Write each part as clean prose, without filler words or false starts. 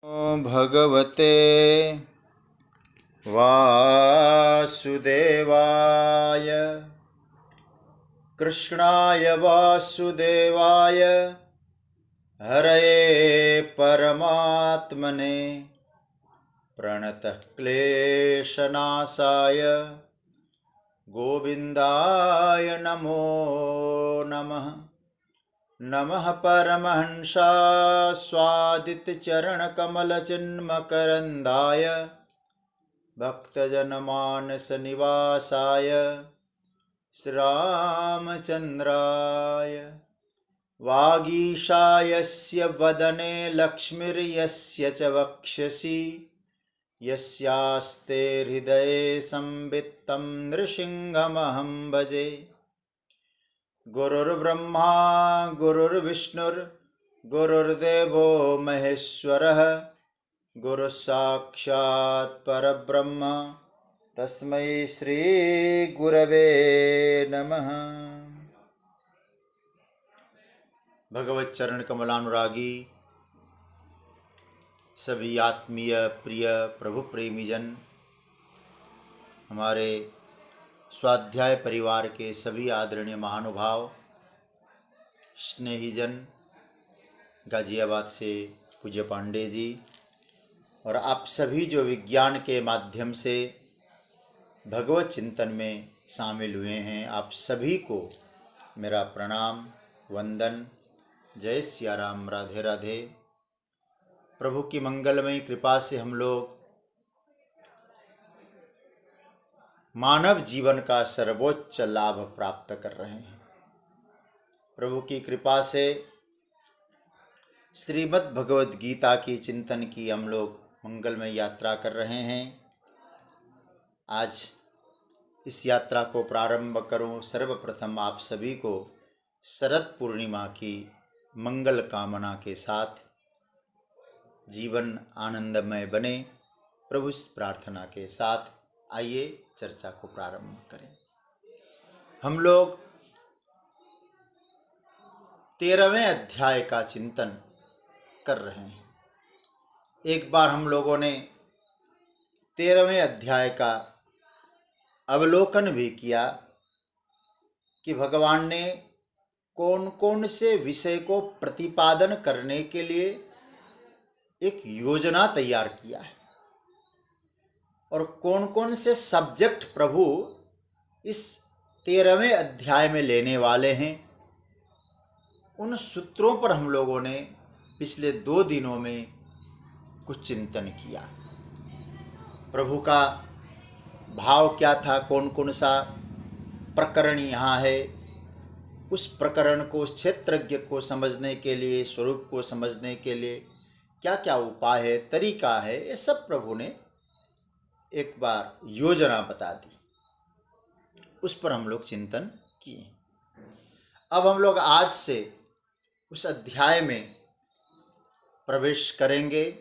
भगवते वासुदेवाय कृष्णाय वासुदेवाय हरये परमात्मने प्रणतः क्लेशनाशाय गोविन्दाय नमो नमः। नमः परमहंसाय स्वादितचरणकमलचिन्मकरन्दाय भक्तजनमानसनिवासाय श्रीरामचन्द्राय वागीशायस्य वदने लक्ष्मीर्यस्य च वक्षसि यस्यास्ते हृदये संवित्तं नृसिंहमहं भजे। गुरुर्ब्रह्मा गुरुर्विष्णुर्गुरुर्देवो महेश्वरः गुरुसाक्षात् परब्रह्म तस्मै श्री गुरवे नमः। भगवत चरण कमलानुरागी सभी आत्मीय प्रिय प्रभु प्रेमी जन, हमारे स्वाध्याय परिवार के सभी आदरणीय महानुभाव, स्नेहीजन, गाजियाबाद से पूज्य पांडे जी और आप सभी जो विज्ञान के माध्यम से भगवत चिंतन में शामिल हुए हैं, आप सभी को मेरा प्रणाम वंदन। जय सिया राम, राधे राधे। प्रभु की मंगलमयी कृपा से हम लोग मानव जीवन का सर्वोच्च लाभ प्राप्त कर रहे हैं। प्रभु की कृपा से श्रीमद् भगवद गीता की चिंतन की हम लोग मंगलमय यात्रा कर रहे हैं। आज इस यात्रा को प्रारंभ करूं, सर्वप्रथम आप सभी को शरद पूर्णिमा की मंगल कामना के साथ जीवन आनंदमय बने, प्रभु प्रार्थना के साथ आइए चर्चा को प्रारंभ करें। हम लोग 13वें अध्याय का चिंतन कर रहे हैं। एक बार हम लोगों ने 13वें अध्याय का अवलोकन भी किया कि भगवान ने कौन कौन से विषय को प्रतिपादन करने के लिए एक योजना तैयार किया है और कौन कौन से सब्जेक्ट प्रभु इस 13वें अध्याय में लेने वाले हैं। उन सूत्रों पर हम लोगों ने पिछले 2 दिनों में कुछ चिंतन किया। प्रभु का भाव क्या था, कौन कौन सा प्रकरण यहाँ है, उस प्रकरण को, उस क्षेत्रज्ञ को समझने के लिए, स्वरूप को समझने के लिए क्या क्या उपाय है, तरीका है, ये सब प्रभु ने एक बार योजना बता दी। उस पर हम लोग चिंतन किए। अब हम लोग आज से उस अध्याय में प्रवेश करेंगे।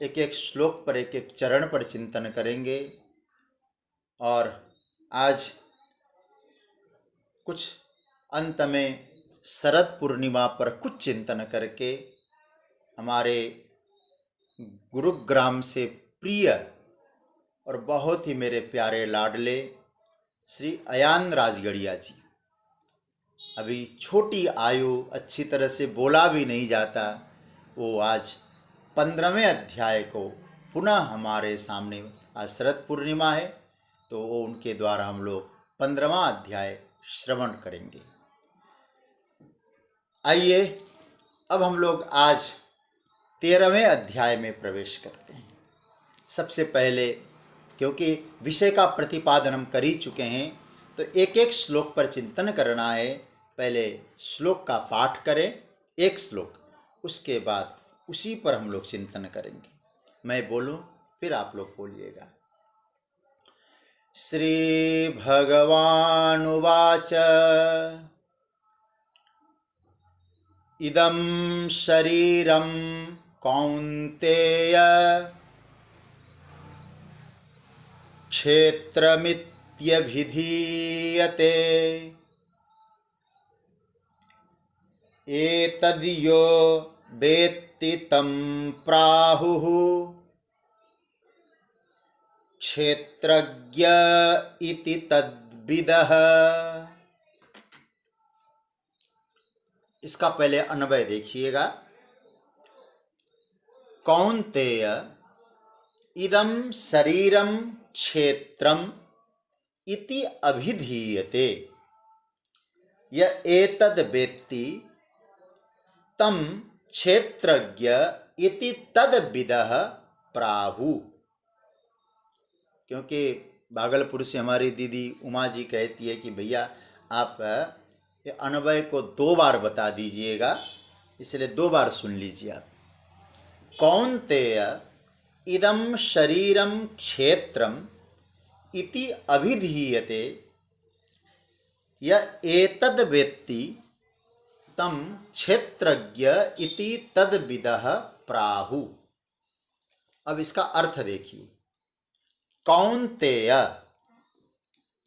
एक एक श्लोक पर, एक एक चरण पर चिंतन करेंगे और आज कुछ अंत में शरद पूर्णिमा पर कुछ चिंतन करके हमारे गुरुग्राम से प्रिय और बहुत ही मेरे प्यारे लाडले श्री अयान राजगढ़िया जी, अभी छोटी आयु, अच्छी तरह से बोला भी नहीं जाता, वो आज 15वें अध्याय को पुनः हमारे सामने, आज शरद पूर्णिमा है तो वो उनके द्वारा हम लोग 15वां अध्याय श्रवण करेंगे। आइए अब हम लोग आज 13वें अध्याय में प्रवेश करते हैं। सबसे पहले, क्योंकि विषय का प्रतिपादन हम कर ही चुके हैं तो एक एक श्लोक पर चिंतन करना है। पहले श्लोक का पाठ करें, एक श्लोक, उसके बाद उसी पर हम लोग चिंतन करेंगे। मैं बोलूं फिर आप लोग बोलिएगा। श्री भगवानुवाच इदं शरीरं कौन्तेय क्षेत्रमित्यभिधीयते एतद्यो वेत्ति तं प्राहुः क्षेत्रज्ञ इति तद्विदः। इसका पहले अन्वय देखिएगा। कौन्तेय इदं शरीरं क्षेत्रम इति अभिधीयते, य एतद् वेत्ति तं क्षेत्रज्ञ इति तद्विदः प्राहु। क्योंकि भागलपुर से हमारी दीदी उमा जी कहती है कि भैया आप ये अन्वय को 2 बार बता दीजिएगा, इसलिए 2 बार सुन लीजिए आप। कौन्तेय इदं शरीरं क्षेत्रम इति अभिधीयते, य एतद् वेत्ति तं क्षेत्रज्ञ इति तद्विदः प्राहु। अब इसका अर्थ देखिए। कौन्तेय,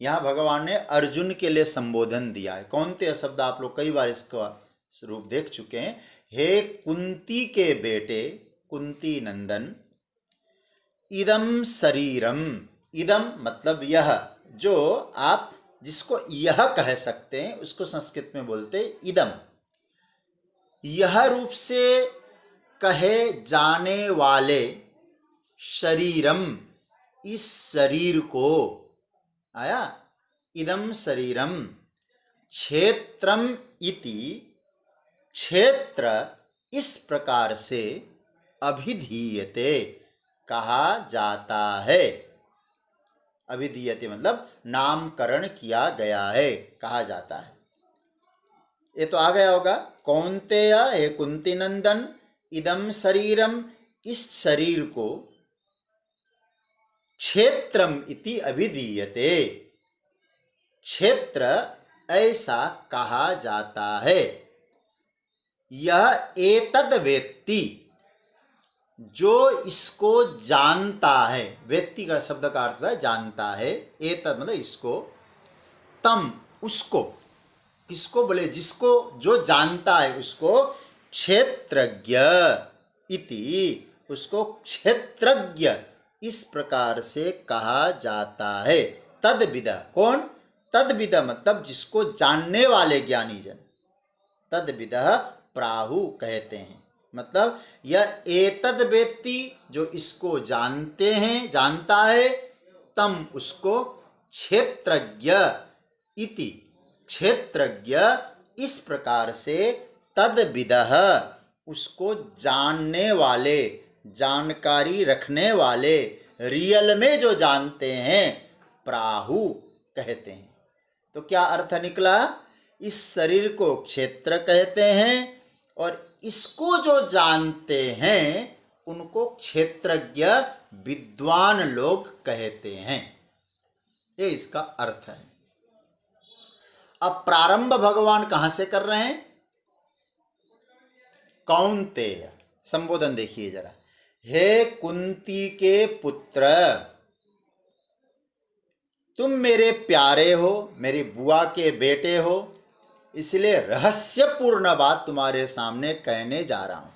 यहाँ भगवान ने अर्जुन के लिए संबोधन दिया है। कौन्तेय शब्द आप लोग कई बार इसका रूप देख चुके हैं। हे कुंती के बेटे, कुंती नंदन, इदम शरीरम, इदम मतलब यह, जो आप जिसको यह कह सकते हैं उसको संस्कृत में बोलते इदम। यह रूप से कहे जाने वाले शरीरम, इस शरीर को, आया इदम शरीरम, क्षेत्रम इति, क्षेत्र इस प्रकार से, अभिधीयते कहा जाता है। अभिधीयते मतलब नामकरण किया गया है, कहा जाता है। ये तो आ गया होगा। कौन्तेय, हे कुंती नंदन, इदम शरीरम, इस शरीर को, क्षेत्रम इति अभिधीयते, क्षेत्र ऐसा कहा जाता है। यह एतद् वेत्ति, जो इसको जानता है, व्यक्ति का शब्द का अर्थ है जानता है, एतद् मतलब इसको, तम उसको, किसको बोले, जिसको, जो जानता है उसको, क्षेत्रज्ञ इति, उसको क्षेत्रज्ञ इस प्रकार से कहा जाता है। तद्विद, कौन? तद्विद मतलब जिसको जानने वाले ज्ञानी जन, तद्विद प्राहु कहते हैं। मतलब यह एतद् वेत्ति, जो इसको जानते हैं, जानता है, तम उसको, क्षेत्रज्ञ इति, क्षेत्रज्ञ इस प्रकार से, तद्विदः उसको जानने वाले, जानकारी रखने वाले, रियल में जो जानते हैं, प्राहु कहते हैं। तो क्या अर्थ निकला? इस शरीर को क्षेत्र कहते हैं और इसको जो जानते हैं उनको क्षेत्रज्ञ, विद्वान लोग कहते हैं। ये इसका अर्थ है। अब प्रारंभ भगवान कहां से कर रहे हैं? कौन्तेय, संबोधन देखिए जरा। हे कुंती के पुत्र, तुम मेरे प्यारे हो, मेरी बुआ के बेटे हो, इसलिए रहस्यपूर्ण बात तुम्हारे सामने कहने जा रहा हूं।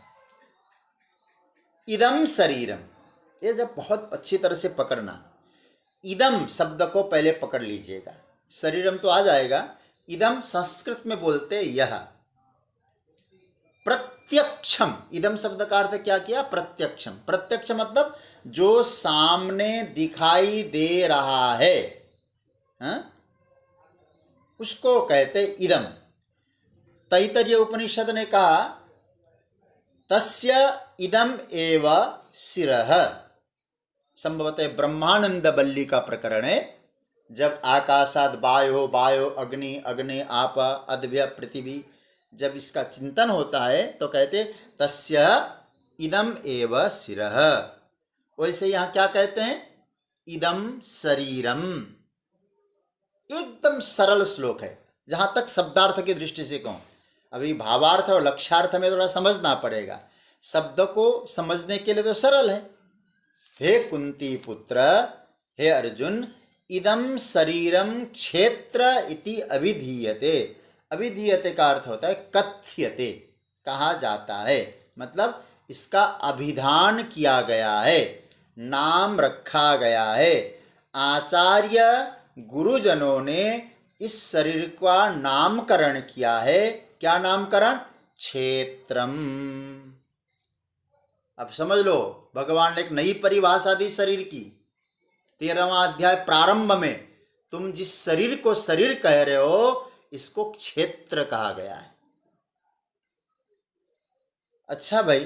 इदम शरीरम, ये जब बहुत अच्छी तरह से पकड़ना, इदम शब्द को पहले पकड़ लीजिएगा, शरीरम तो आ जाएगा। इदम संस्कृत में बोलते यह। प्रत्यक्षम, इदम शब्द का अर्थ क्या किया? प्रत्यक्षम। प्रत्यक्ष मतलब जो सामने दिखाई दे रहा है, उसको कहते इदम। तैत्तरीय उपनिषद ने कहा तस्य इदम एव शिरः। संभवतः ब्रह्मानंद बल्ली का प्रकरण है। जब आकाशाद वायो, वायो अग्नि, अग्नि आप, अद्भ्य पृथ्वी, जब इसका चिंतन होता है तो कहते तस्य इदम एव शिरः। वैसे यहाँ क्या कहते हैं? इदम शरीरम। एकदम सरल श्लोक है जहां तक शब्दार्थ की दृष्टि से कहूं। अभी भावार्थ और लक्ष्यार्थ में थोड़ा समझना पड़ेगा। शब्द को समझने के लिए तो सरल है। हे कुंती पुत्र, हे अर्जुन, इदम शरीरम क्षेत्र इति अभिधीयते। अभिधीयते का अर्थ होता है कथ्यते, कहा जाता है। मतलब इसका अभिधान किया गया है, नाम रखा गया है। आचार्य गुरुजनों ने इस शरीर का नामकरण किया है। क्या नामकरण? क्षेत्रम। अब समझ लो, भगवान ने एक नई परिभाषा दी शरीर की। 13वां अध्याय प्रारंभ में तुम जिस शरीर को शरीर कह रहे हो, इसको क्षेत्र कहा गया है। अच्छा भाई,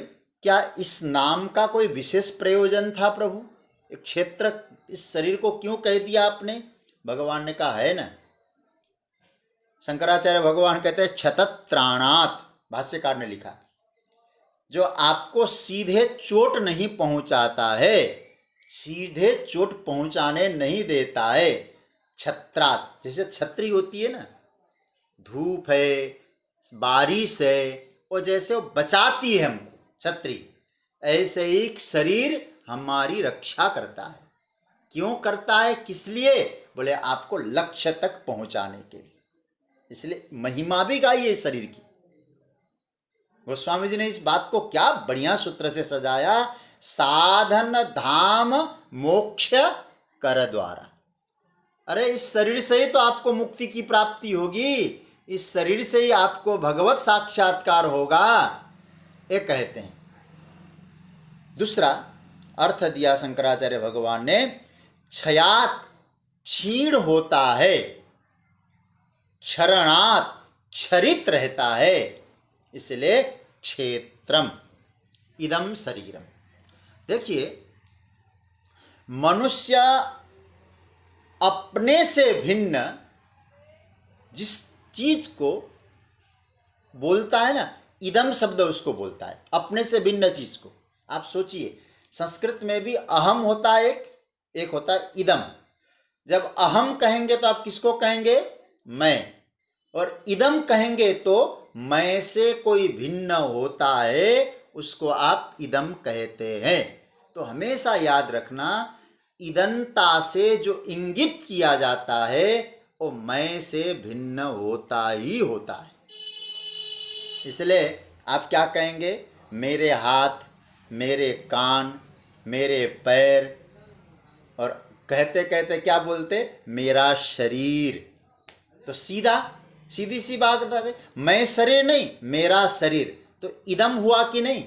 क्या इस नाम का कोई विशेष प्रयोजन था प्रभु? एक क्षेत्र इस शरीर को क्यों कह दिया आपने? भगवान ने कहा है ना, शंकराचार्य भगवान कहते हैं क्षतत्राणात्, भाष्यकार ने लिखा, जो आपको सीधे चोट नहीं पहुंचाता है, सीधे चोट पहुंचाने नहीं देता है। छत्रात्, जैसे छतरी होती है ना, धूप है, बारिश है, और जैसे वो बचाती है हमको छतरी, ऐसे ही शरीर हमारी रक्षा करता है। क्यों करता है? किस लिए? बोले आपको लक्ष्य तक पहुंचाने के लिए। इसलिए महिमा भी गाई है शरीर की। गोस्वामी जी ने इस बात को क्या बढ़िया सूत्र से सजाया, साधन धाम मोक्ष कर द्वारा। अरे इस शरीर से ही तो आपको मुक्ति की प्राप्ति होगी, इस शरीर से ही आपको भगवत साक्षात्कार होगा, ये कहते हैं। दूसरा अर्थ दिया शंकराचार्य भगवान ने, क्षयात क्षीण होता है, क्षरणात् क्षरित रहता है, इसलिए क्षेत्रम इदम शरीरम। देखिए, मनुष्य अपने से भिन्न जिस चीज को बोलता है ना, इदम शब्द उसको बोलता है, अपने से भिन्न चीज को। आप सोचिए, संस्कृत में भी अहम होता है, एक होता है इदम। जब अहम कहेंगे तो आप किसको कहेंगे? मैं। और इदम कहेंगे तो मैं से कोई भिन्न होता है, उसको आप इदम कहते हैं। तो हमेशा याद रखना, इदंता से जो इंगित किया जाता है वो मैं से भिन्न होता ही होता है। इसलिए आप क्या कहेंगे? मेरे हाथ, मेरे कान, मेरे पैर, और कहते कहते क्या बोलते? मेरा शरीर। तो सीधी सी बात बता दे, मैं शरीर नहीं, मेरा शरीर। तो इदम हुआ कि नहीं?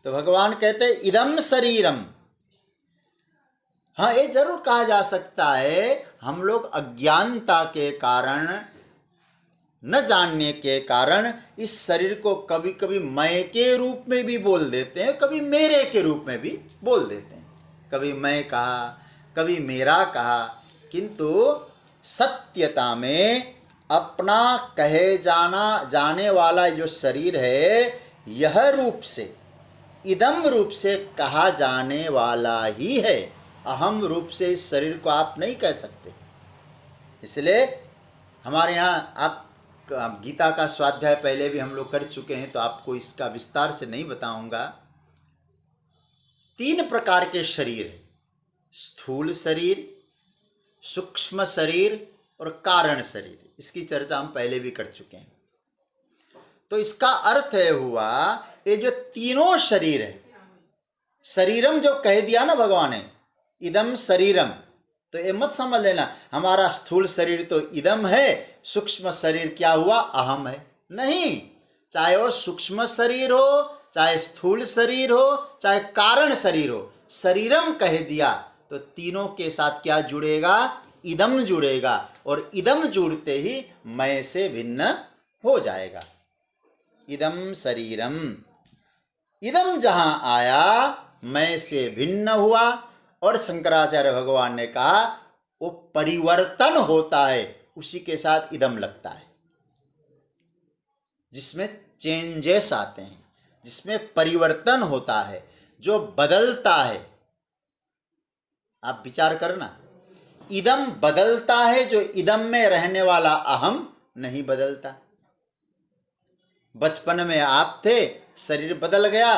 तो भगवान कहते इदम शरीरम। हाँ, ये जरूर कहा जा सकता है, हम लोग अज्ञानता के कारण, न जानने के कारण इस शरीर को कभी कभी मैं के रूप में भी बोल देते हैं, कभी मेरे के रूप में भी बोल देते हैं। कभी मैं कहा, कभी मेरा कहा, किंतु सत्यता में अपना कहे जाने वाला जो शरीर है, यह रूप से, इदम रूप से कहा जाने वाला ही है। अहम रूप से इस शरीर को आप नहीं कह सकते। इसलिए हमारे यहाँ, आप गीता का स्वाध्याय पहले भी हम लोग कर चुके हैं, तो आपको इसका विस्तार से नहीं बताऊंगा। 3 प्रकार के शरीर है, स्थूल शरीर, सूक्ष्म शरीर और कारण शरीर। इसकी चर्चा हम पहले भी कर चुके हैं। तो इसका अर्थ है हुआ, ये जो तीनों शरीर है, शरीरम जो कह दिया ना भगवान ने, इदम शरीरम, तो ये मत समझ लेना हमारा स्थूल शरीर तो इदम है, सूक्ष्म शरीर क्या हुआ? अहम है। नहीं, चाहे वो सूक्ष्म शरीर हो, चाहे स्थूल शरीर हो, चाहे कारण शरीर हो, शरीरम कह दिया तो तीनों के साथ क्या जुड़ेगा? इदम जुड़ेगा, और इदम जुड़ते ही मैं से भिन्न हो जाएगा। इदम शरीरम, इदम जहां आया मैं से भिन्न हुआ, और शंकराचार्य भगवान ने कहा वो परिवर्तन होता है, उसी के साथ इदम लगता है, जिसमें चेंजेस आते हैं, जिसमें परिवर्तन होता है, जो बदलता है। आप विचार करना, इदम बदलता है, जो इदम में रहने वाला अहम नहीं बदलता। बचपन में आप थे, शरीर बदल गया,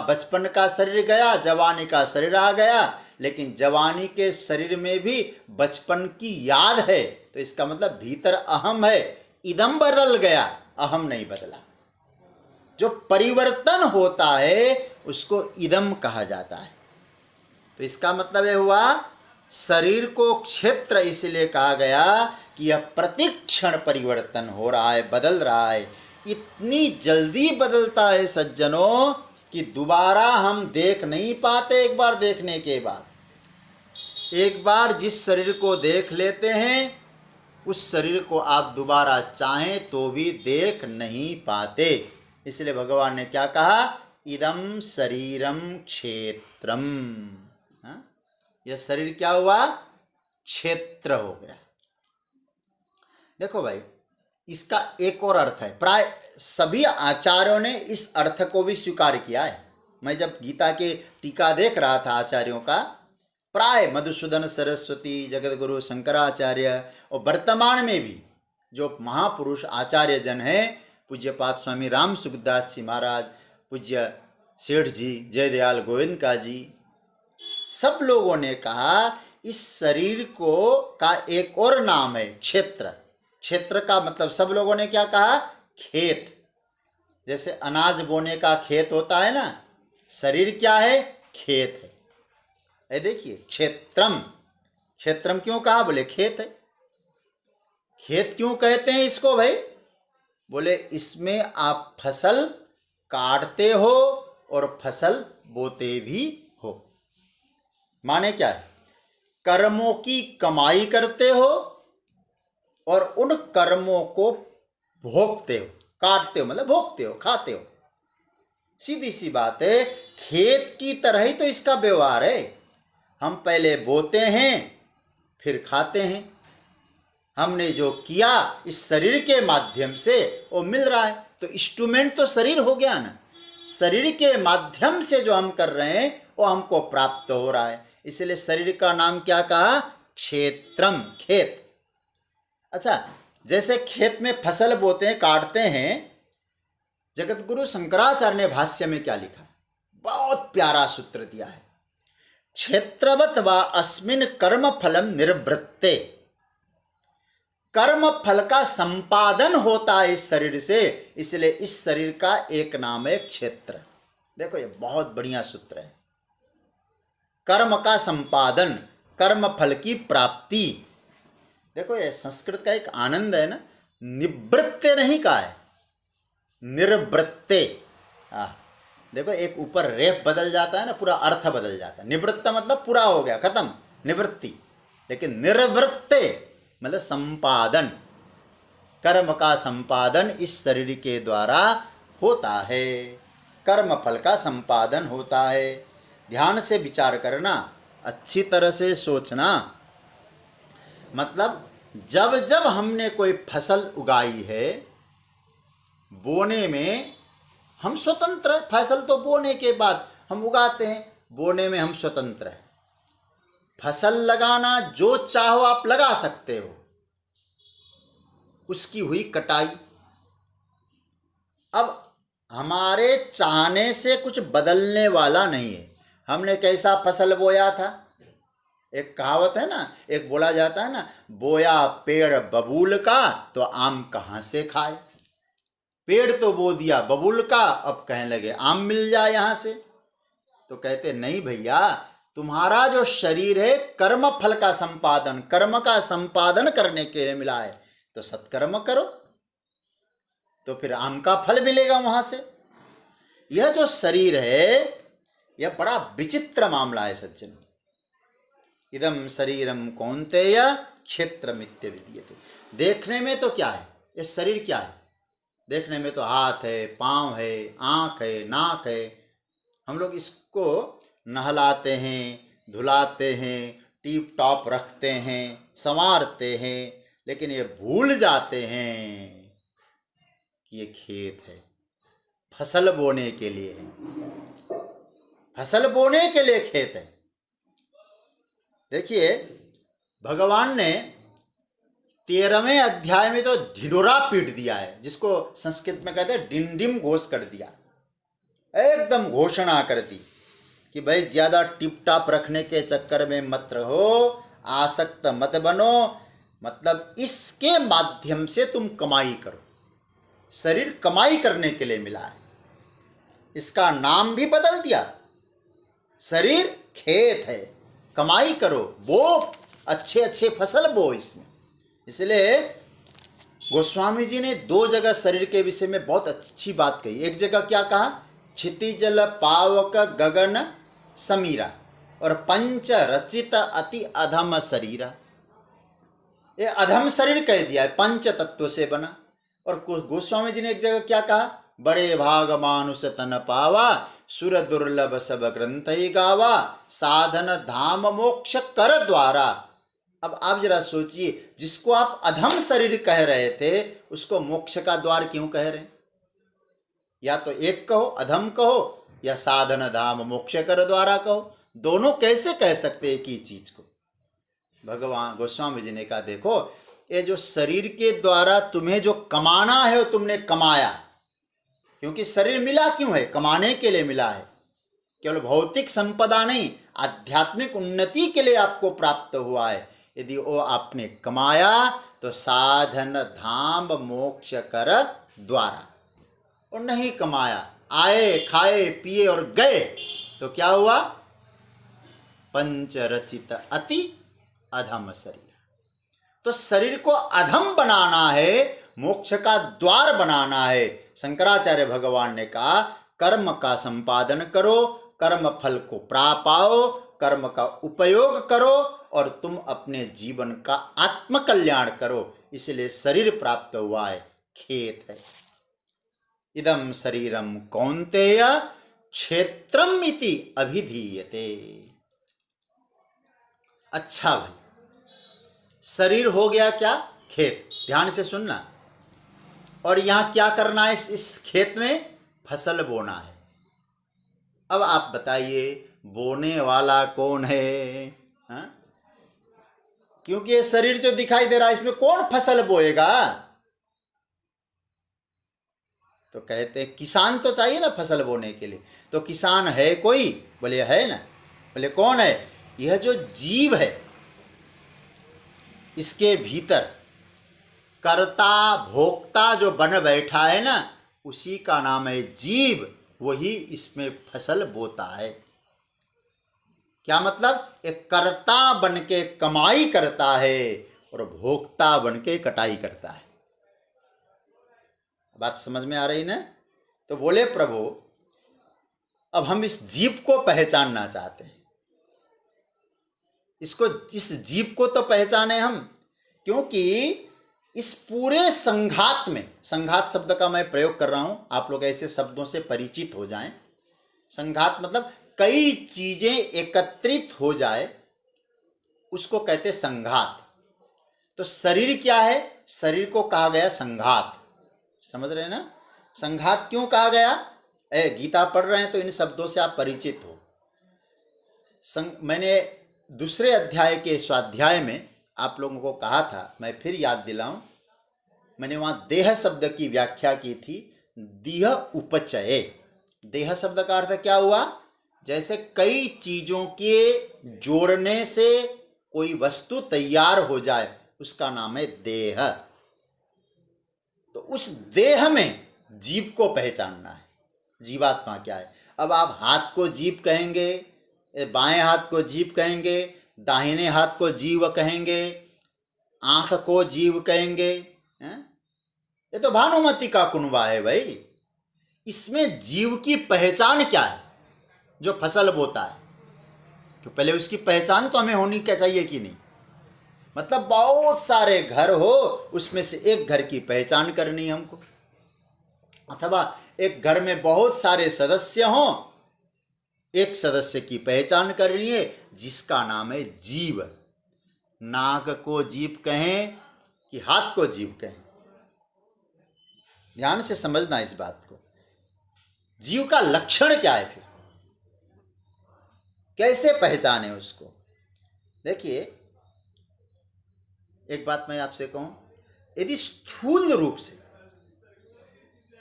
बचपन का शरीर गया, जवानी का शरीर आ गया, लेकिन जवानी के शरीर में भी बचपन की याद है, तो इसका मतलब भीतर अहम है। इदम बदल गया, अहम नहीं बदला। जो परिवर्तन होता है उसको इदम कहा जाता है। तो इसका मतलब यह हुआ शरीर को क्षेत्र इसलिए कहा गया कि यह प्रतिक्षण परिवर्तन हो रहा है, बदल रहा है। इतनी जल्दी बदलता है सज्जनों कि दोबारा हम देख नहीं पाते। एक बार देखने के बाद, एक बार जिस शरीर को देख लेते हैं उस शरीर को आप दोबारा चाहें तो भी देख नहीं पाते। इसलिए भगवान ने क्या कहा, इदम शरीरम क्षेत्रम। हाँ? यह शरीर क्या हुआ, क्षेत्र हो गया। देखो भाई, इसका एक और अर्थ है, प्राय सभी आचार्यों ने इस अर्थ को भी स्वीकार किया है। मैं जब गीता के टीका देख रहा था आचार्यों का, प्राय मधुसूदन सरस्वती, जगतगुरु शंकराचार्य और वर्तमान में भी जो महापुरुष आचार्य जन हैं, पूज्यपाद स्वामी राम सुखदास जी महाराज, पूज्य सेठ जी, जयदयाल गोविंद का जी, सब लोगों ने कहा इस शरीर को का एक और नाम है क्षेत्र। क्षेत्र का मतलब सब लोगों ने क्या कहा, खेत। जैसे अनाज बोने का खेत होता है ना, शरीर क्या है, खेत है। ये देखिए, क्षेत्रम, क्षेत्रम क्यों कहा, बोले खेत है। खेत क्यों कहते हैं इसको भाई, बोले इसमें आप फसल काटते हो और फसल बोते भी हो। माने क्या है, कर्मों की कमाई करते हो और उन कर्मों को भोगते हो। काटते हो मतलब भोगते हो, खाते हो। सीधी सी बात है, खेत की तरह ही तो इसका व्यवहार है। हम पहले बोते हैं फिर खाते हैं। हमने जो किया इस शरीर के माध्यम से वो मिल रहा है। तो इंस्ट्रूमेंट तो शरीर हो गया ना, शरीर के माध्यम से जो हम कर रहे हैं वो हमको प्राप्त हो रहा है। इसलिए शरीर का नाम क्या कहा, क्षेत्रम, खेत। अच्छा, जैसे खेत में फसल बोते हैं, काटते हैं, जगतगुरु शंकराचार्य ने भाष्य में क्या लिखा, बहुत प्यारा सूत्र दिया है। क्षेत्रवत व अस्मिन कर्म फलम निर्वृत्ते। कर्म फल का संपादन होता है इस शरीर से, इसलिए इस शरीर का एक नाम है क्षेत्र। देखो ये बहुत बढ़िया सूत्र है। कर्म का संपादन, कर्म फल की प्राप्ति। देखो ये संस्कृत का एक आनंद है ना, निवृत्ते नहीं कहा है, निर्वृत्ते। देखो एक ऊपर रेफ बदल जाता है ना, पूरा अर्थ बदल जाता है। निवृत्त मतलब पूरा हो गया, खत्म, निवृत्ति। लेकिन निर्वृत्ते मतलब संपादन, कर्म का संपादन इस शरीर के द्वारा होता है। कर्म फल का संपादन होता है। ध्यान से विचार करना, अच्छी तरह से सोचना। मतलब जब जब हमने कोई फसल उगाई है, बोने में हम स्वतंत्र हैं। फसल तो बोने के बाद हम उगाते हैं, बोने में हम स्वतंत्र हैं। फसल लगाना जो चाहो आप लगा सकते हो, उसकी हुई कटाई। अब हमारे चाहने से कुछ बदलने वाला नहीं है। हमने कैसा फसल बोया था, एक कहावत है ना, एक बोला जाता है ना, बोया पेड़ बबूल का तो आम कहाँ से खाए। पेड़ तो बो दिया बबूल का, अब कहने लगे आम मिल जाए यहाँ से। तो कहते नहीं भैया, तुम्हारा जो शरीर है कर्म फल का संपादन, कर्म का संपादन करने के लिए मिला है, तो सत्कर्म करो तो फिर आम का फल मिलेगा वहां से। यह जो शरीर है यह बड़ा विचित्र मामला है सज्जन। इदम शरीरम कौन्तेय क्षेत्रमित्य विद्यते। देखने में तो क्या है, ये शरीर क्या है, देखने में तो हाथ है, पाँव है, आँख है, नाक है। हम लोग इसको नहलाते हैं, धुलाते हैं, टीप टॉप रखते हैं, संवारते हैं, लेकिन ये भूल जाते हैं कि ये खेत है, फसल बोने के लिए है, फसल बोने के लिए खेत है। देखिए भगवान ने 13वें अध्याय में तो ढिढोरा पीट दिया है, जिसको संस्कृत में कहते हैं डिंडिम घोष कर दिया, एकदम घोषणा कर दी कि भाई ज़्यादा टिप टाप रखने के चक्कर में मत रहो, आसक्त मत बनो। मतलब इसके माध्यम से तुम कमाई करो। शरीर कमाई करने के लिए मिला है, इसका नाम भी बदल दिया। शरीर खेत है, कमाई करो, बो, अच्छे अच्छे फसल बो इसमें। इसलिए गोस्वामी जी ने 2 जगह शरीर के विषय में बहुत अच्छी बात कही। एक जगह क्या कहा, क्षितिजल पावक गगन समीरा, और पंच रचित अति अधम शरीरा। ये अधम शरीर कह दिया है, पंच तत्व से बना। और गोस्वामी जी ने एक जगह क्या कहा, बड़े भाग मानुष तन पावा, सुर दुर्लभ सब ग्रंथ ही गावा, साधन धाम मोक्ष कर द्वारा। अब आप जरा सोचिए, जिसको आप अधम शरीर कह रहे थे उसको मोक्ष का द्वार क्यों कह रहे हैं? या तो एक कहो अधम कहो, या साधन धाम मोक्ष कर द्वारा कहो। दोनों कैसे कह सकते एक ही चीज को? भगवान गोस्वामी जी ने कहा, देखो ये जो शरीर के द्वारा तुम्हें जो कमाना है वो तुमने कमाया। क्योंकि शरीर मिला क्यों है? कमाने के लिए मिला है। केवल भौतिक संपदा नहीं, आध्यात्मिक उन्नति के लिए आपको प्राप्त हुआ है। यदि वो आपने कमाया तो साधन धाम मोक्ष कर द्वारा, और नहीं कमाया, आए खाए पिए और गए, तो क्या हुआ? पंच रचित अति अधम शरीर। तो शरीर को अधम बनाना है, मोक्ष का द्वार बनाना है। शंकराचार्य भगवान ने कहा, कर्म का संपादन करो, कर्म फल को प्राप्त पाओ, कर्म का उपयोग करो और तुम अपने जीवन का आत्मकल्याण करो। इसलिए शरीर प्राप्त हुआ है, खेत है। इदम शरीरम कौन्तेय क्षेत्रम इति अभिधीयते। अच्छा भाई, शरीर हो गया क्या? खेत। ध्यान से सुनना। और यहां क्या करना है? इस खेत में फसल बोना है। अब आप बताइए, बोने वाला कौन है? हा? क्योंकि ये शरीर जो दिखाई दे रहा है इसमें कौन फसल बोएगा? तो कहते हैं किसान तो चाहिए ना फसल बोने के लिए। तो किसान है कोई? बोले है ना। बोले कौन है? यह जो जीव है, इसके भीतर कर्ता भोक्ता जो बन बैठा है ना, उसी का नाम है जीव। वही इसमें फसल बोता है। क्या मतलब? एक कर्ता बन के कमाई करता है और भोक्ता बन के कटाई करता है। बात समझ में आ रही ना? तो बोले प्रभु, अब हम इस जीव को पहचानना चाहते हैं। इस जीव को तो पहचाने हम, क्योंकि इस पूरे संघात में, संघात शब्द का मैं प्रयोग कर रहा हूं, आप लोग ऐसे शब्दों से परिचित हो जाएं। संघात मतलब कई चीजें एकत्रित हो जाए, उसको कहते संघात। तो शरीर क्या है? शरीर को कहा गया संघात। समझ रहे हैं ना? संघात क्यों कहा गया? गीता पढ़ रहे हैं तो इन शब्दों से आप परिचित हो। मैंने दूसरे अध्याय के स्वाध्याय में आप लोगों को कहा था, मैं फिर याद दिलाऊं। मैंने वहां देह शब्द की व्याख्या की थी। देह उपचय। देह शब्द का अर्थ क्या हुआ? जैसे कई चीजों के जोड़ने से कोई वस्तु तैयार हो जाए, उसका नाम है देह। तो उस देह में जीव को पहचानना है, जीवात्मा क्या है। अब आप हाथ को जीव कहेंगे, बाएं हाथ को जीव कहेंगे, दाहिने हाथ को जीव कहेंगे, आंख को जीव कहेंगे। ये तो भानुमति का कुनबा है भाई। इसमें जीव की पहचान क्या है? जो फसल बोता है, तो पहले उसकी पहचान तो हमें होनी क्या चाहिए कि नहीं? मतलब बहुत सारे घर हो, उसमें से एक घर की पहचान करनी है हमको। अथवा एक घर में बहुत सारे सदस्य हों, एक सदस्य की पहचान करनी है, जिसका नाम है जीव। नाक को जीव कहें कि हाथ को जीव कहें, ध्यान से समझना इस बात को। जीव का लक्षण क्या है? फिर कैसे पहचाने उसको? देखिए, एक बात मैं आपसे कहूं, यदि स्थूल रूप से,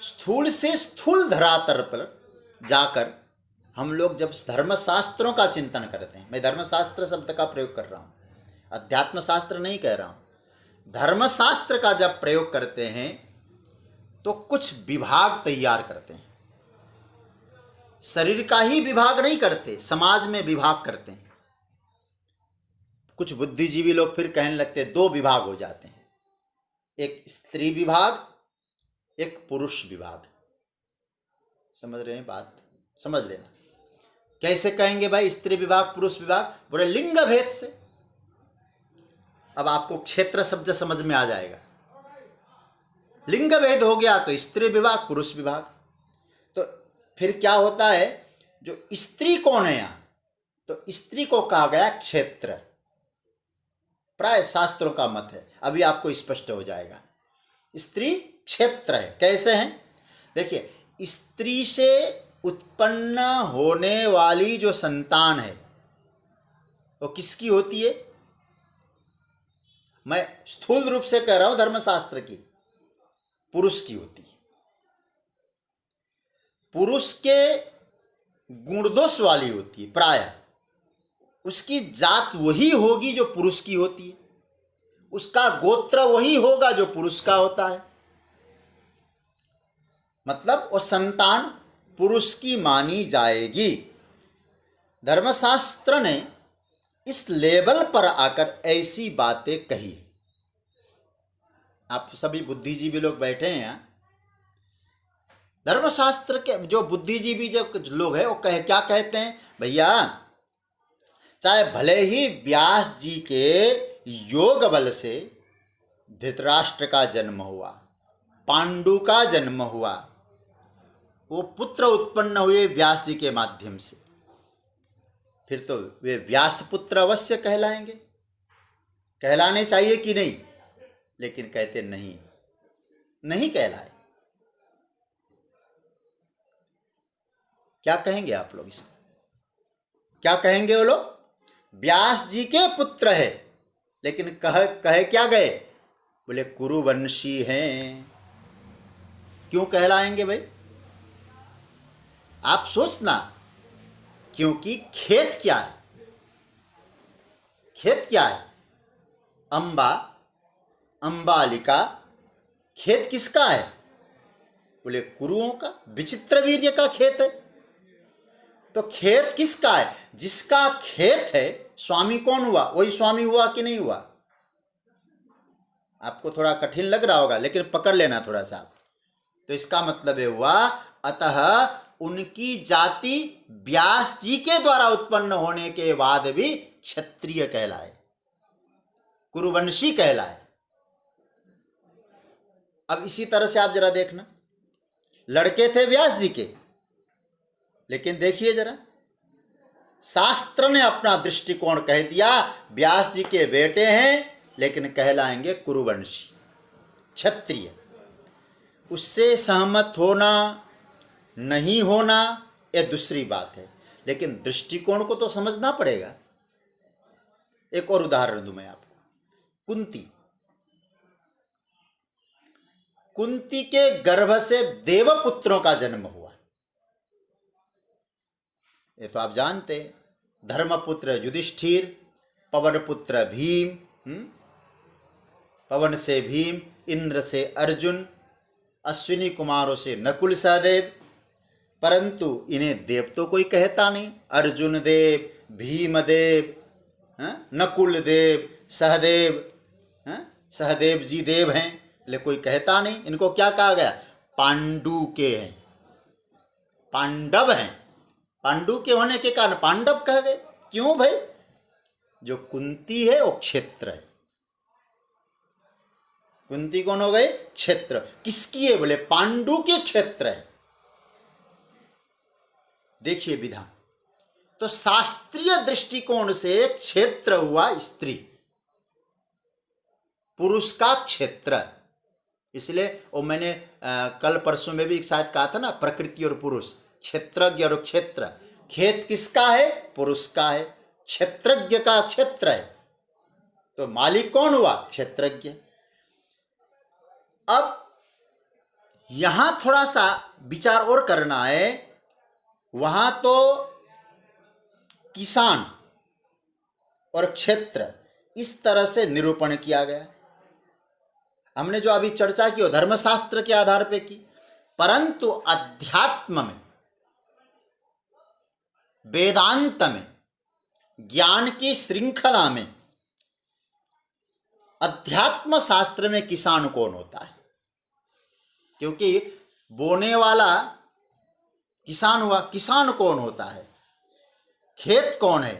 स्थूल से स्थूल धरातल पर जाकर हम लोग जब धर्मशास्त्रों का चिंतन करते हैं, मैं धर्मशास्त्र शब्द का प्रयोग कर रहा हूं, अध्यात्म शास्त्र नहीं कह रहा हूं। धर्मशास्त्र का जब प्रयोग करते हैं तो कुछ विभाग तैयार करते हैं। शरीर का ही विभाग नहीं करते, समाज में विभाग करते हैं। कुछ बुद्धिजीवी लोग फिर कहने लगते हैं दो विभाग हो जाते हैं, एक स्त्री विभाग, एक पुरुष विभाग। समझ रहे हैं बात? समझ लेना। कैसे कहेंगे भाई स्त्री विभाग पुरुष विभाग? बोले लिंग भेद से। अब आपको क्षेत्र शब्द समझ में आ जाएगा। लिंग भेद हो गया तो स्त्री विभाग पुरुष विभाग। तो फिर क्या होता है, जो स्त्री कौन है यहां? तो स्त्री को कहा गया क्षेत्र। प्राय शास्त्रों का मत है, अभी आपको स्पष्ट हो जाएगा। स्त्री क्षेत्र है। कैसे हैं? देखिए, स्त्री से उत्पन्न होने वाली जो संतान है वो किसकी होती है? मैं स्थूल रूप से कह रहा हूं धर्मशास्त्र की, पुरुष की होती है। पुरुष के गुणदोष वाली होती है, प्राय उसकी जात वही होगी जो पुरुष की होती है, उसका गोत्र वही होगा जो पुरुष का होता है। मतलब वो संतान पुरुष की मानी जाएगी। धर्मशास्त्र ने इस लेवल पर आकर ऐसी बातें कही। आप सभी बुद्धिजीवी लोग बैठे हैं यहाँ, धर्मशास्त्र के जो बुद्धिजीवी जो लोग हैं वो क्या कहते हैं? भैया, चाहे भले ही व्यास जी के योग बल से धृतराष्ट्र का जन्म हुआ, पांडु का जन्म हुआ, वो पुत्र उत्पन्न हुए व्यास जी के माध्यम से, फिर तो वे व्यास पुत्र अवश्य कहलाएंगे। कहलाने चाहिए कि नहीं? लेकिन कहते नहीं, नहीं कहलाए। क्या कहेंगे आप लोग इसको? क्या कहेंगे वो लोग? व्यास जी के पुत्र है, लेकिन कहे क्या गए? बोले कुरुवंशी हैं। क्यों कहलाएंगे भाई? आप सोचना, क्योंकि खेत क्या है? खेत क्या है? अंबा, अंबालिका, खेत किसका है? बोले कुरुओं का, विचित्र वीर्य का खेत है। तो खेत किसका है? जिसका खेत है, स्वामी कौन हुआ? वही स्वामी हुआ कि नहीं हुआ? आपको थोड़ा कठिन लग रहा होगा, लेकिन पकड़ लेना थोड़ा सा। तो इसका मतलब ये हुआ, अतः उनकी जाति व्यास जी के द्वारा उत्पन्न होने के बाद भी क्षत्रिय कहलाए, कुरुवंशी कहलाए। अब इसी तरह से आप जरा देखना, लड़के थे व्यास जी के, लेकिन देखिए जरा, शास्त्र ने अपना दृष्टिकोण कह दिया, व्यास जी के बेटे हैं लेकिन कहलाएंगे कुरुवंशी, क्षत्रिय। उससे सहमत होना नहीं होना यह दूसरी बात है, लेकिन दृष्टिकोण को तो समझना पड़ेगा। एक और उदाहरण दूं मैं आपको। कुंती के गर्भ से देवपुत्रों का जन्म हुआ। ये तो आप जानते हैं, धर्मपुत्र युधिष्ठिर, पवनपुत्र भीम, पवन से भीम, इंद्र से अर्जुन, अश्विनी कुमारों से नकुल सहदेव। परंतु इन्हें देव तो कोई कहता नहीं। अर्जुन देव, भीम देव, नकुल देव, सहदेव, सहदेव जी देव हैं, लेकिन कोई कहता नहीं। इनको क्या कहा गया? पांडु के हैं, पांडव हैं। पांडु के होने के कारण पांडव कह गए। क्यों भाई? जो कुंती है वो क्षेत्र है। कुंती कौन हो गए? क्षेत्र। किसकी है? बोले पांडु के क्षेत्र है। देखिए विधान, तो शास्त्रीय दृष्टिकोण से क्षेत्र हुआ स्त्री, पुरुष का क्षेत्र। इसलिए वो मैंने कल परसों में भी शायद कहा था ना, प्रकृति और पुरुष, क्षेत्रज्ञ और क्षेत्र। खेत किसका है? पुरुष का है। क्षेत्रज्ञ का क्षेत्र है, तो मालिक कौन हुआ? क्षेत्रज्ञ। अब यहां थोड़ा सा विचार और करना है। वहां तो किसान और क्षेत्र इस तरह से निरूपण किया गया। हमने जो अभी चर्चा की वो धर्मशास्त्र के आधार पे की, परंतु अध्यात्म में वेदांत में, ज्ञान की श्रृंखला में, अध्यात्म शास्त्र में किसान कौन होता है? क्योंकि बोने वाला किसान हुआ, किसान कौन होता है? खेत कौन है?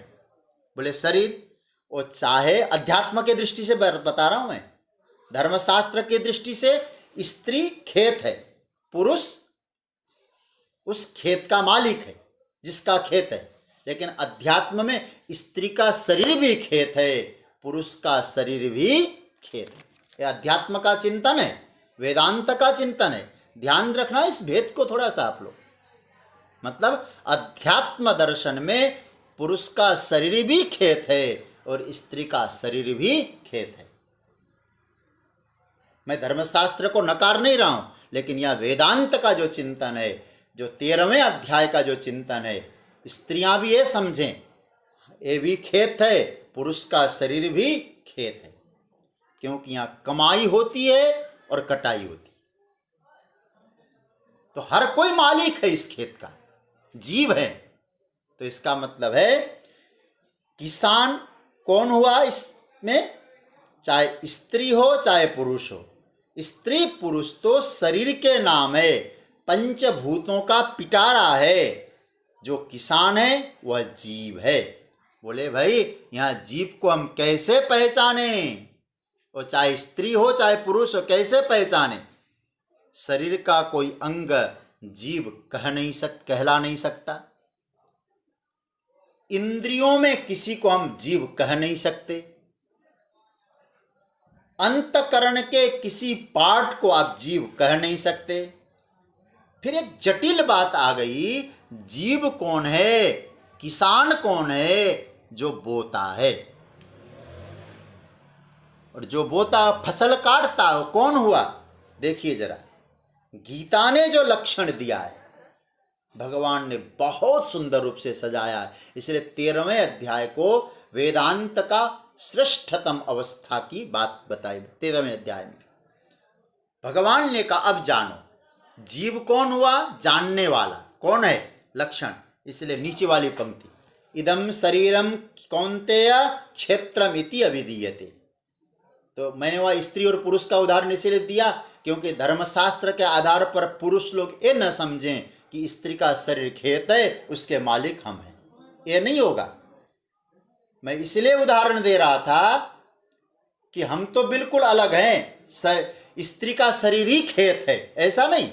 बोले शरीर। और चाहे अध्यात्म के दृष्टि से बता रहा हूं मैं, धर्मशास्त्र की दृष्टि से स्त्री खेत है, पुरुष उस खेत का मालिक है जिसका खेत है। लेकिन अध्यात्म में स्त्री का शरीर भी खेत है, पुरुष का शरीर भी खेत है। यह अध्यात्म का चिंतन है, वेदांत का चिंतन है। ध्यान रखना इस भेद को थोड़ा सा आप लोग। मतलब अध्यात्म दर्शन में पुरुष का शरीर भी खेत है और स्त्री का शरीर भी खेत है। मैं धर्मशास्त्र को नकार नहीं रहा हूं, लेकिन यह वेदांत का जो चिंतन है, जो 13वें अध्याय का जो चिंतन है, स्त्रियां भी ये समझें, ये भी खेत है, पुरुष का शरीर भी खेत है। क्योंकि यहां कमाई होती है और कटाई होती है। तो हर कोई मालिक है इस खेत का, जीव है। तो इसका मतलब है किसान कौन हुआ इसमें? चाहे स्त्री हो चाहे पुरुष हो। स्त्री पुरुष तो शरीर के नाम है, पंचभूतों का पिटारा है। जो किसान है वह जीव है। बोले भाई यहां जीव को हम कैसे पहचाने? और चाहे स्त्री हो चाहे पुरुष हो, कैसे पहचाने? शरीर का कोई अंग जीव कहला नहीं सकता। इंद्रियों में किसी को हम जीव कह नहीं सकते। अंतकरण के किसी पार्ट को आप जीव कह नहीं सकते। फिर एक जटिल बात आ गई, जीव कौन है, किसान कौन है? जो बोता है। और जो बोता फसल काटता है कौन हुआ? देखिए जरा, गीता ने जो लक्षण दिया है भगवान ने बहुत सुंदर रूप से सजाया है। इसलिए 13वें अध्याय को वेदांत का श्रेष्ठतम अवस्था की बात बताई। 13वें अध्याय में भगवान ने कहा अब जानो जीव कौन हुआ, जानने वाला कौन है, लक्षण। इसलिए नीचे वाली पंक्ति, इदम शरीरम कौन्तेय क्षेत्रम इति अभिधीयते। तो मैंने वह स्त्री और पुरुष का उदाहरण इसलिए दिया क्योंकि धर्मशास्त्र के आधार पर पुरुष लोग ये न समझें कि स्त्री का शरीर खेत है, उसके मालिक हम हैं। ये नहीं होगा। मैं इसलिए उदाहरण दे रहा था कि हम तो बिल्कुल अलग हैं। स्त्री का शरीर ही खेत है ऐसा नहीं,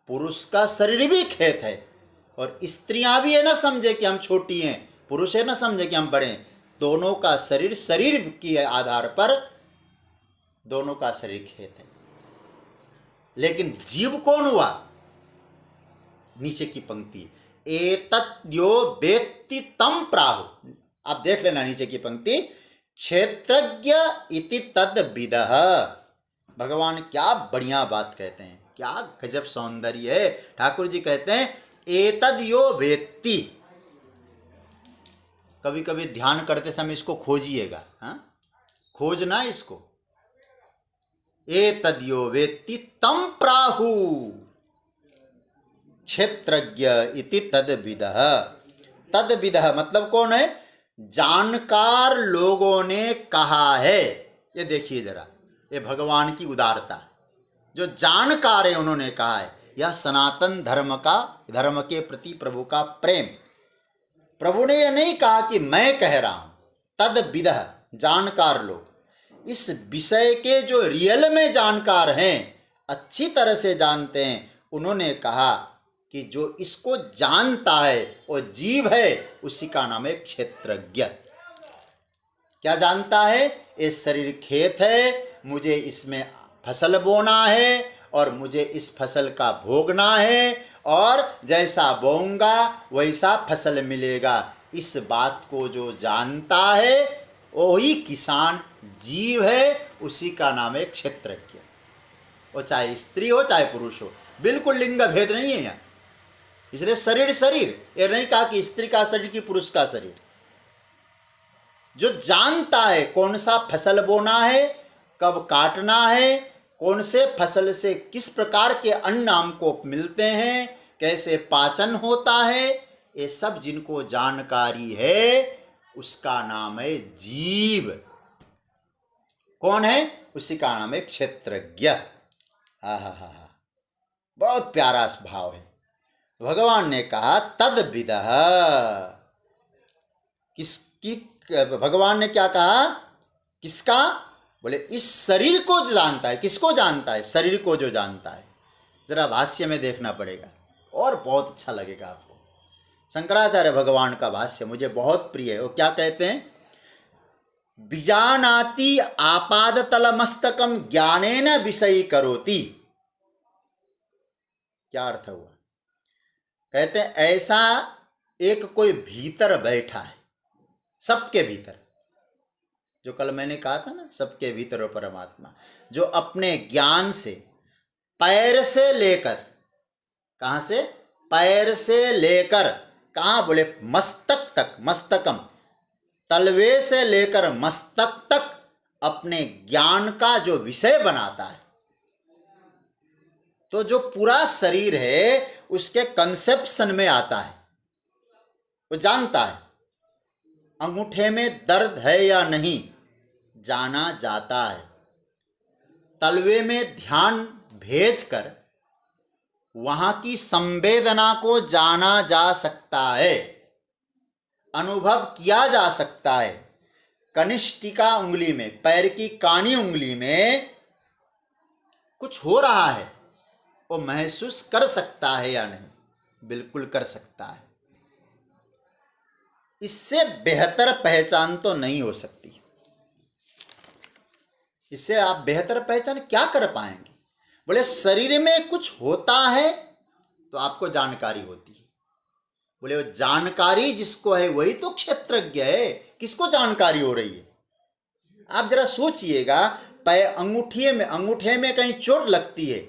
पुरुष का शरीर भी खेत है। और स्त्रियां भी ये ना समझे कि हम छोटी हैं, पुरुष ये ना समझे कि हम बड़े हैं। दोनों का शरीर के आधार पर दोनों का शरीर खेत है। लेकिन जीव कौन हुआ? नीचे की पंक्ति, एतद्यो वेत्ति तम प्राहु। आप देख लेना नीचे की पंक्ति, क्षेत्रज्ञ इति तद्विदः। भगवान क्या बढ़िया बात कहते हैं, क्या गजब सौंदर्य है। ठाकुर जी कहते हैं एतद्यो वेत्ति। कभी कभी ध्यान करते समय इसको खोजिएगा, हाँ, खोजना इसको। एतद्यो वेत्ति तम प्राहु क्षेत्रज्ञ इति तद्विदः। तद्विदः मतलब कौन है? जानकार लोगों ने कहा है। ये देखिए जरा, ये भगवान की उदारता। जो जानकार है उन्होंने कहा है। यह सनातन धर्म के प्रति प्रभु का प्रेम। प्रभु ने यह नहीं कहा कि मैं कह रहा हूं, तद्विदः जानकार लोग। इस विषय के जो रियल में जानकार हैं, अच्छी तरह से जानते हैं, उन्होंने कहा कि जो इसको जानता है वो जीव है, उसी का नाम है क्षेत्रज्ञ। क्या जानता है? ये शरीर खेत है, मुझे इसमें फसल बोना है और मुझे इस फसल का भोगना है, और जैसा बोऊंगा वैसा फसल मिलेगा। इस बात को जो जानता है वही किसान जीव है, उसी का नाम है क्षेत्रज्ञ। वो चाहे स्त्री हो चाहे पुरुष हो, बिल्कुल लिंग भेद नहीं है यहाँ। इसलिए शरीर ये नहीं कहा कि स्त्री का शरीर कि पुरुष का शरीर। जो जानता है कौन सा फसल बोना है, कब काटना है, कौन से फसल से किस प्रकार के अन्न हमको मिलते हैं, कैसे पाचन होता है, ये सब जिनको जानकारी है उसका नाम है जीव। कौन है? उसी का नाम है क्षेत्रज्ञ। हा हा हा, बहुत प्यारा भाव है। भगवान ने कहा तद विदः, किसकी? भगवान ने क्या कहा? किसका? बोले इस शरीर को जो जानता है। किसको जानता है? शरीर को जो जानता है। जरा भाष्य में देखना पड़ेगा और बहुत अच्छा लगेगा आपको। शंकराचार्य भगवान का भाष्य मुझे बहुत प्रिय है। वो क्या कहते हैं? बीजानाति आपादतल मस्तकम ज्ञानेन विषयी करोति। क्या अर्थ हुआ? कहते हैं ऐसा एक कोई भीतर बैठा है, सबके भीतर, जो कल मैंने कहा था ना, सबके भीतर वो परमात्मा, जो अपने ज्ञान से पैर से लेकर, कहाँ से? पैर से लेकर कहाँ? बोले मस्तक तक, मस्तकम, तलवे से लेकर मस्तक तक अपने ज्ञान का जो विषय बनाता है। तो जो पूरा शरीर है उसके कंसेप्शन में आता है, वो जानता है। अंगूठे में दर्द है या नहीं जाना जाता है। तलवे में ध्यान भेजकर वहां की संवेदना को जाना जा सकता है, अनुभव किया जा सकता है। कनिष्ठिका उंगली में, पैर की कानी उंगली में कुछ हो रहा है, वो महसूस कर सकता है या नहीं? बिल्कुल कर सकता है। इससे बेहतर पहचान तो नहीं हो सकती। इससे आप बेहतर पहचान क्या कर पाएंगे? बोले शरीर में कुछ होता है तो आपको जानकारी होती है। बोले वो जानकारी जिसको है वही तो क्षेत्रज्ञ है। किसको जानकारी हो रही है? आप जरा सोचिएगा, अंगूठे में कहीं चोट लगती है,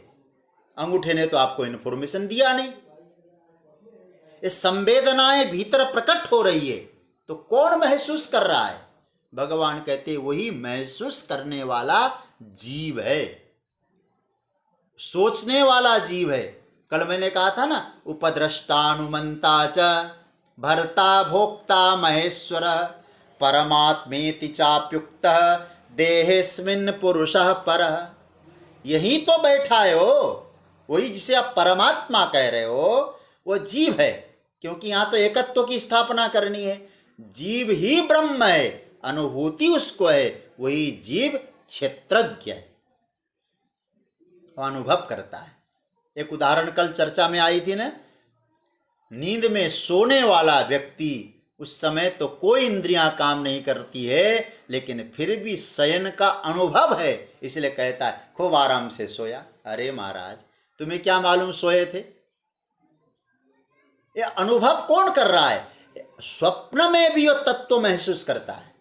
अंगूठे ने तो आपको इन्फॉर्मेशन दिया नहीं। ये संवेदनाएं भीतर प्रकट हो रही है तो कौन महसूस कर रहा है? भगवान कहते हैं वही महसूस करने वाला जीव है, सोचने वाला जीव है। कल मैंने कहा था ना, उपद्रष्टानुमंता च भर्ता भोक्ता महेश्वर परमात्मेति चाप्युक्तः देहेस्मिन् पुरुषः परः। यही तो बैठा है वो, वही जिसे आप परमात्मा कह रहे हो वो जीव है। क्योंकि यहाँ तो एकत्व की स्थापना करनी है। जीव ही ब्रह्म है, अनुभूति उसको है, वही जीव क्षेत्रज्ञ है, अनुभव करता है। एक उदाहरण कल चर्चा में आई थी ना, नींद में सोने वाला व्यक्ति, उस समय तो कोई इंद्रियां काम नहीं करती है, लेकिन फिर भी शयन का अनुभव है, इसलिए कहता है खूब आराम से सोया। अरे महाराज, तुम्हें क्या मालूम सोए थे? ये अनुभव कौन कर रहा है? स्वप्न में भी वो तत्व महसूस करता है।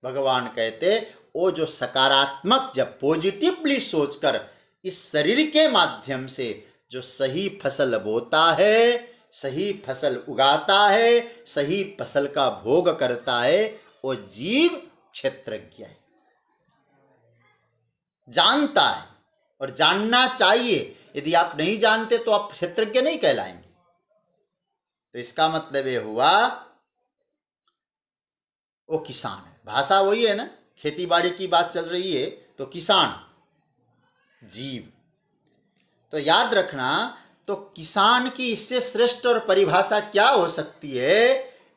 भगवान कहते वो जो सकारात्मक, जब पॉजिटिवली सोचकर इस शरीर के माध्यम से जो सही फसल बोता है, सही फसल उगाता है, सही फसल का भोग करता है, वो जीव क्षेत्रज्ञ है, जानता है और जानना चाहिए। यदि आप नहीं जानते तो आप क्षेत्रज्ञ नहीं कहलाएंगे। तो इसका मतलब ये हुआ वो किसान है। भाषा वही है ना, खेती बाड़ी की बात चल रही है तो किसान जीव। तो याद रखना, तो किसान की इससे श्रेष्ठ और परिभाषा क्या हो सकती है?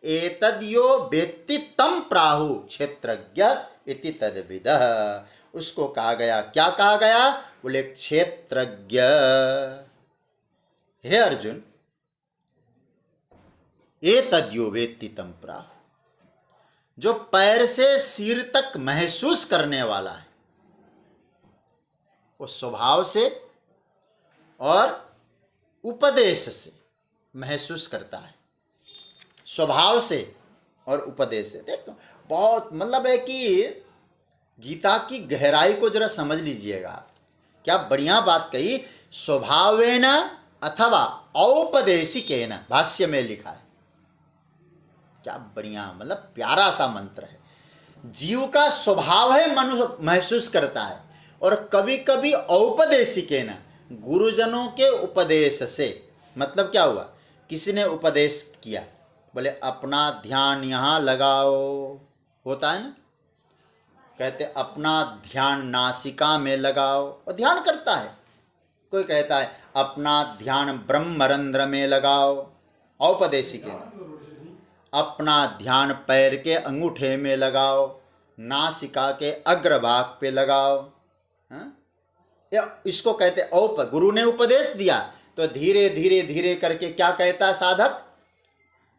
एतद्यो वेत्ति तम प्राहु क्षेत्रज्ञ इति तद्विदः। उसको कहा गया, क्या कहा गया? बोले क्षेत्रज्ञ। हे अर्जुन, एतद्यो वेत्ति तम प्राहु, जो पैर से सिर तक महसूस करने वाला है, वो स्वभाव से और उपदेश से महसूस करता है। स्वभाव से और उपदेश से। देखो बहुत मतलब है कि गीता की गहराई को जरा समझ लीजिएगा आप। क्या बढ़िया बात कही। स्वभावेन अथवा औपदेशिकेन, भाष्य में लिखा है। क्या बढ़िया, मतलब प्यारा सा मंत्र है। जीव का स्वभाव है मनुष्य महसूस करता है, और कभी कभी औपदेशिकेन, गुरुजनों के उपदेश से। मतलब क्या हुआ किसी ने उपदेश किया, बोले अपना ध्यान यहाँ लगाओ, होता है ना, कहते अपना ध्यान नासिका में लगाओ, और ध्यान करता है। कोई कहता है अपना ध्यान ब्रह्मरंध्र में लगाओ, औपदेशिक है, अपना ध्यान पैर के अंगूठे में लगाओ, नासिका के अग्रभाग पे लगाओ। हाँ? इसको कहते गुरु ने उपदेश दिया, तो धीरे धीरे धीरे करके क्या कहता साधक,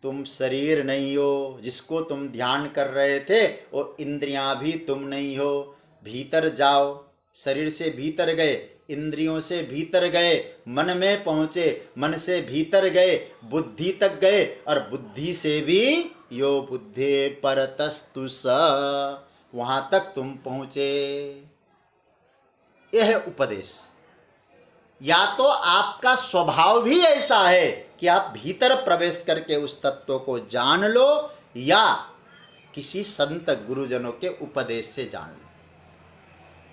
तुम शरीर नहीं हो, जिसको तुम ध्यान कर रहे थे वो इंद्रियां भी तुम नहीं हो, भीतर जाओ। शरीर से भीतर गए, इंद्रियों से भीतर गए, मन में पहुँचे, मन से भीतर गए, बुद्धि तक गए, और बुद्धि से भी यो बुद्धे परतस्तु स, वहाँ तक तुम पहुँचे। यह है उपदेश। या तो आपका स्वभाव भी ऐसा है कि आप भीतर प्रवेश करके उस तत्व को जान लो, या किसी संत गुरुजनों के उपदेश से जान लो।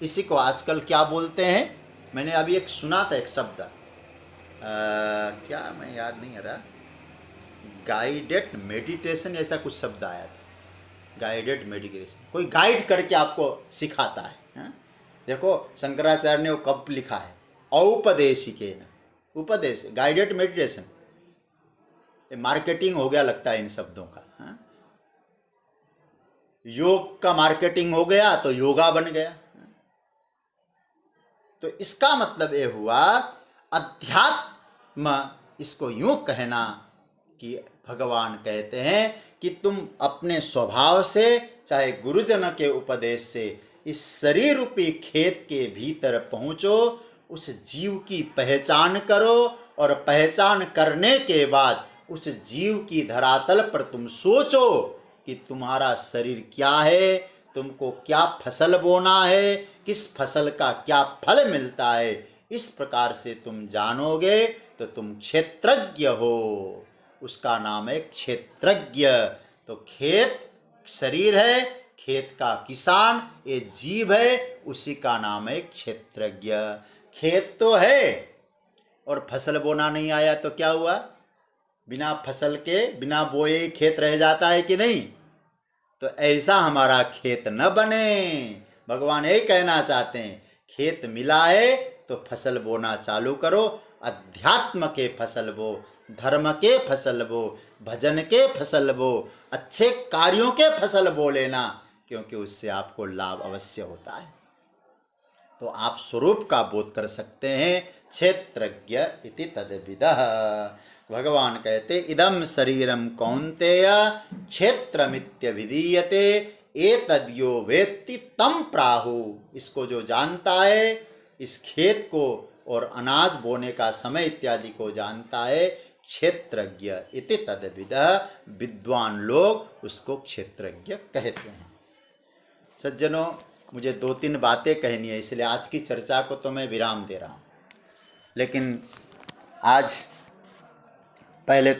इसी को आजकल क्या बोलते हैं, मैंने अभी एक सुना था एक शब्द, क्या मैं याद नहीं आ रहा, गाइडेड मेडिटेशन, ऐसा कुछ शब्द आया था, गाइडेड मेडिटेशन। कोई गाइड करके आपको सिखाता है। हाँ? देखो शंकराचार्य ने वो कब लिखा है, औपदेशिकेन, उपदेश, गाइडेड मेडिटेशन। मार्केटिंग हो गया लगता है इन शब्दों का। हाँ? योग का मार्केटिंग हो गया तो योगा बन गया। तो इसका मतलब ये हुआ अध्यात्म, इसको यूं कहना कि भगवान कहते हैं कि तुम अपने स्वभाव से, चाहे गुरुजन के उपदेश से, इस शरीर रूपी खेत के भीतर पहुंचो, उस जीव की पहचान करो, और पहचान करने के बाद उस जीव की धरातल पर तुम सोचो कि तुम्हारा शरीर क्या है, तुमको क्या फसल बोना है, किस फसल का क्या फल मिलता है। इस प्रकार से तुम जानोगे तो तुम क्षेत्रज्ञ हो। उसका नाम है क्षेत्रज्ञ। तो खेत शरीर है, खेत का किसान ये जीव है, उसी का नाम है क्षेत्रज्ञ। खेत तो है और फसल बोना नहीं आया तो क्या हुआ, बिना फसल के, बिना बोए खेत रह जाता है कि नहीं। तो ऐसा हमारा खेत न बने। भगवान यही कहना चाहते हैं, खेत मिला है तो फसल बोना चालू करो, अध्यात्म के फसल बो, धर्म के फसल बो, भजन के फसल बो, अच्छे कार्यों के फसल बो लेना, क्योंकि उससे आपको लाभ अवश्य होता है। तो आप स्वरूप का बोध कर सकते हैं। क्षेत्रज्ञ इति तद्विदः। भगवान कहते इदम शरीरम कौन्तेय क्षेत्रमित्यभिधीयते एतद्यो वेत्ति तम प्राहु। इसको जो जानता है, इस खेत को और अनाज बोने का समय इत्यादि को जानता है, क्षेत्रज्ञ इति तद्विदः, विद्वान लोग उसको क्षेत्रज्ञ कहते हैं। सज्जनों, मुझे 2-3 बातें कहनी है, इसलिए आज की चर्चा को तो मैं विराम दे रहा हूँ। लेकिन आज पहले